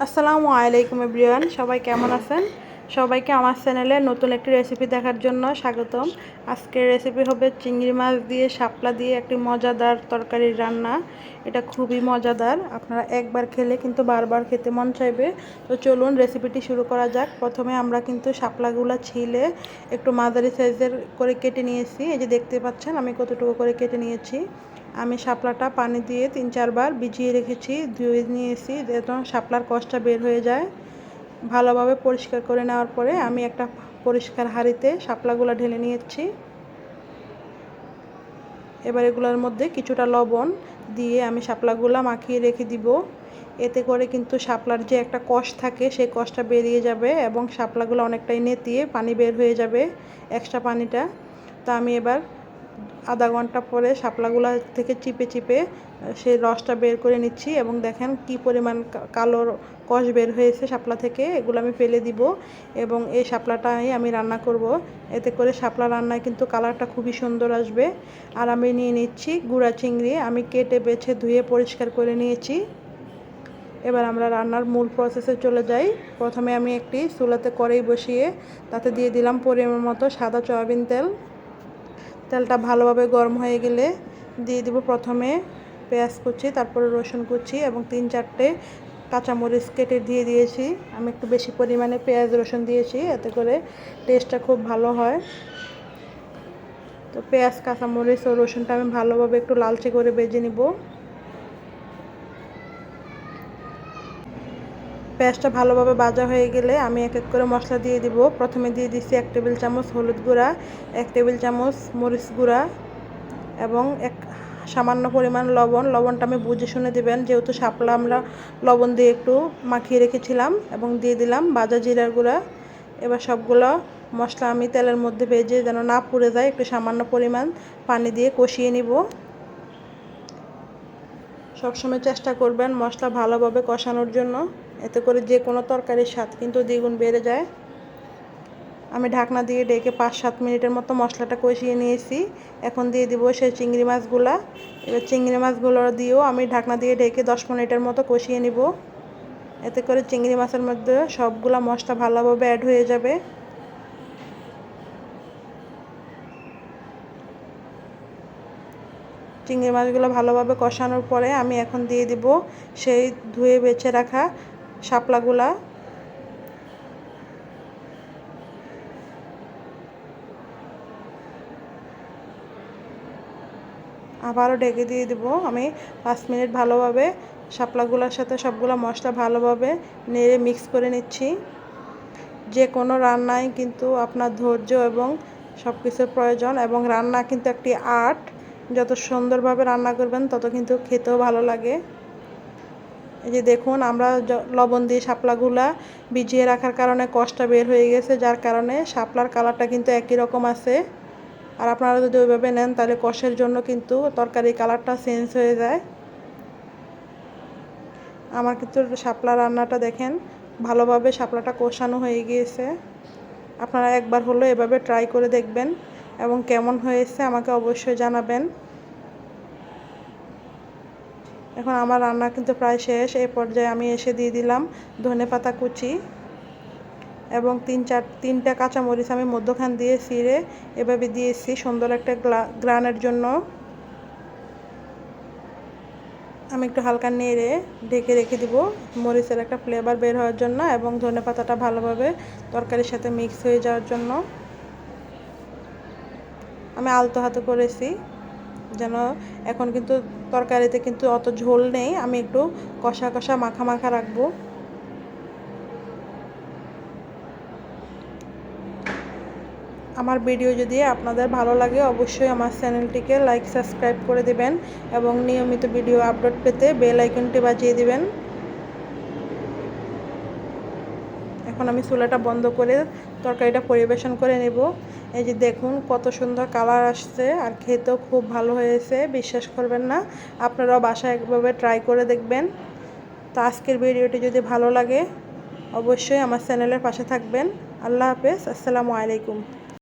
আসসালামু আলাইকুম এভরিওয়ান, সবাই কেমন আছেন? সবাইকে আমার চ্যানেলে নতুন একটি রেসিপি দেখার জন্য স্বাগতম। আজকের রেসিপি হবে চিংড়ি মাছ দিয়ে শাপলা দিয়ে একটি মজাদার তরকারির রান্না। এটা খুবই মজাদার, আপনারা একবার খেলে কিন্তু বারবার খেতে মন চাইবে। তো চলুন রেসিপিটি শুরু করা যাক। প্রথমে আমরা কিন্তু শাপলাগুলো ছিলে একটু মাঝারি সাইজের করে কেটে নিয়েছি। এই যে দেখতে পাচ্ছেন আমি কতটুকু করে কেটে নিয়েছি। আমি শাপলাটা পানি দিয়ে 3-4 বার ভিজিয়ে রেখেছি, ধুয়ে নিয়েছি যাতে শাপলার কষটা বের হয়ে যায়। ভালোভাবে পরিষ্কার করে নেওয়ার পরে আমি একটা পরিষ্কার হাঁড়িতে শাপলাগুলো ঢেলে নিয়েছি। এবার এগুলোর মধ্যে কিছুটা লবণ দিয়ে আমি শাপলাগুলো মাখিয়ে রেখে দিব। এতে করে কিন্তু শাপলার যে একটা কষ থাকে সেই কষটা বেরিয়ে যাবে এবং শাপলাগুলো অনেকটাই নেতিয়ে পানি বের হয়ে যাবে, এক্সট্রা পানিটা। তো আমি এবার আধা ঘন্টা পরে শাপলাগুলা থেকে চিপে চিপে সেই রসটা বের করে নিচ্ছি এবং দেখেন কি পরিমাণ কালো কষ বের হয়েছে শাপলা থেকে। এগুলো আমি ফেলে দিব এবং এই শাপলাটাই আমি রান্না করব। এতে করে শাপলা রান্নায় কিন্তু কালারটা খুবই সুন্দর আসবে। আর আমি নিয়ে নিচ্ছি গুঁড়া চিংড়ি, আমি কেটে বেছে ধুয়ে পরিষ্কার করে নিয়েছি। এবার আমরা রান্নার মূল প্রসেসে চলে যাই। প্রথমে আমি একটি চুলাতে কড়াই বসিয়ে তাতে দিয়ে দিলাম পরিমাণ মতো সাদা সয়াবিন তেল। তেলটা ভালোভাবে গরম হয়ে গেলে দিয়ে দিব প্রথমে পেঁয়াজ কুচি, তারপরে রসুন কুচি এবং 3-4টে কাঁচামরিচ কেটে দিয়ে দিয়েছি। আমি একটু বেশি পরিমাণে পেঁয়াজ রসুন দিয়েছি, এতে করে টেস্টটা খুব ভালো হয়। তো পেঁয়াজ কাঁচামরিচ ও রসুনটা আমি ভালোভাবে একটু লালচে করে ভেজে নিব। পেঁয়াজটা ভালোভাবে ভাজা হয়ে গেলে আমি এক এক করে মশলা দিয়ে দিব। প্রথমে দিয়ে দিচ্ছি 1 টেবিল চামচ হলুদ গুঁড়া, 1 টেবিল চামচ মরিচ গুঁড়া এবং সামান্য পরিমাণ লবণ। লবণটা আমি বুঝে শুনে দেবেন, যেহেতু শাপলা আমরা লবণ দিয়ে একটু মাখিয়ে রেখেছিলাম। এবং দিয়ে দিলাম ভাজা জিরার গুঁড়া। এবার সবগুলো মশলা আমি তেলের মধ্যে ভেজে যেন না পুড়ে যায় একটু সামান্য পরিমাণ পানি দিয়ে কষিয়ে নিব। সবসময় চেষ্টা করবেন মশলা ভালোভাবে কষানোর জন্য, এতে করে যে কোনো তরকারির স্বাদ কিন্তু দ্বিগুণ বেড়ে যায়। আমি ঢাকনা দিয়ে ঢেকে 5-7 মিনিটের মতো মশলাটা কষিয়ে নিয়েছি। এখন দিয়ে দিব সেই চিংড়ি মাছগুলা। এবার চিংড়ি মাছগুলো দিয়েও আমি ঢাকনা দিয়ে ঢেকে 10 মিনিটের মতো কষিয়ে নিব। এতে করে চিংড়ি মাছের মধ্যে সবগুলা মশলা ভালোভাবে অ্যাড হয়ে যাবে। চিংড়ি মাছগুলো ভালোভাবে কষানোর পরে আমি এখন দিয়ে দিব সেই ধুয়ে বেছে রাখা শাপলাগুলা। আবারও ঢেকে দিয়ে দিব আমি 5 মিনিট। ভালোভাবে শাপলাগুলোর সাথে সবগুলো মশলা ভালোভাবে নেড়ে মিক্স করে নিচ্ছি। যে কোনো রান্নায় কিন্তু আপনার ধৈর্য এবং সব কিছুর প্রয়োজন, এবং রান্না কিন্তু একটি আর্ট। যত সুন্দরভাবে রান্না করবেন তত কিন্তু খেতেও ভালো লাগে। এই যে দেখুন, আমরা লবণ দিয়ে শাপলাগুলা ভিজিয়ে রাখার কারণে কষটা বের হয়ে গেছে, যার কারণে শাপলার কালারটা কিন্তু একই রকম আছে। আর আপনারা যদি ওইভাবে নেন তাহলে কষের জন্য কিন্তু তরকারির কালারটা চেঞ্জ হয়ে যায়। আমার কিন্তু শাপলা রান্নাটা দেখেন ভালোভাবে শাপলাটা কষানো হয়ে গিয়েছে। আপনারা একবার হলো এভাবে ট্রাই করে দেখবেন এবং কেমন হয়েছে আমাকে অবশ্যই জানাবেন। এখন আমার রান্না কিন্তু প্রায় শেষ। এই পর্যায়ে আমি এসে দিয়ে দিলাম ধনেপাতা কুচি এবং 3-4টা কাঁচামরিচ আমি মধ্যখান দিয়ে ছিঁড়ে এভাবে দিয়েছি সুন্দর একটা গ্রানের জন্য। আমি একটু হালকা নেড়ে ঢেকে রেখে দিব মরিচের একটা ফ্লেভার বের হওয়ার জন্য এবং ধনেপাতাটা ভালোভাবে তরকারির সাথে মিক্স হয়ে যাওয়ার জন্য। আমি আলতো হাতে করেছি যেন, এখন কিন্তু তরকারিতে কিন্তু অত ঝোল নেই, আমি একটু কষা কষা মাখা মাখা রাখবো। আমার ভিডিও যদি আপনাদের ভালো লাগে অবশ্যই আমার চ্যানেলটিকে লাইক সাবস্ক্রাইব করে দিবেন এবং নিয়মিত ভিডিও আপলোড পেতে বেল আইকনটি বাজিয়ে দিবেন। এখন আমি চুলাটা বন্ধ করে তরকারিটা পরিবেশন করে নেব। এই যে দেখুন কত সুন্দর কালার আসছে আর খেতেও খুব ভালো হয়েছে, বিশ্বাস করবেন না। আপনারাও বাসায় একভাবে ট্রাই করে দেখবেন। তো আজকের ভিডিওটি যদি ভালো লাগে অবশ্যই আমার চ্যানেলের পাশে থাকবেন। আল্লাহ হাফেজ, আসসালামু আলাইকুম।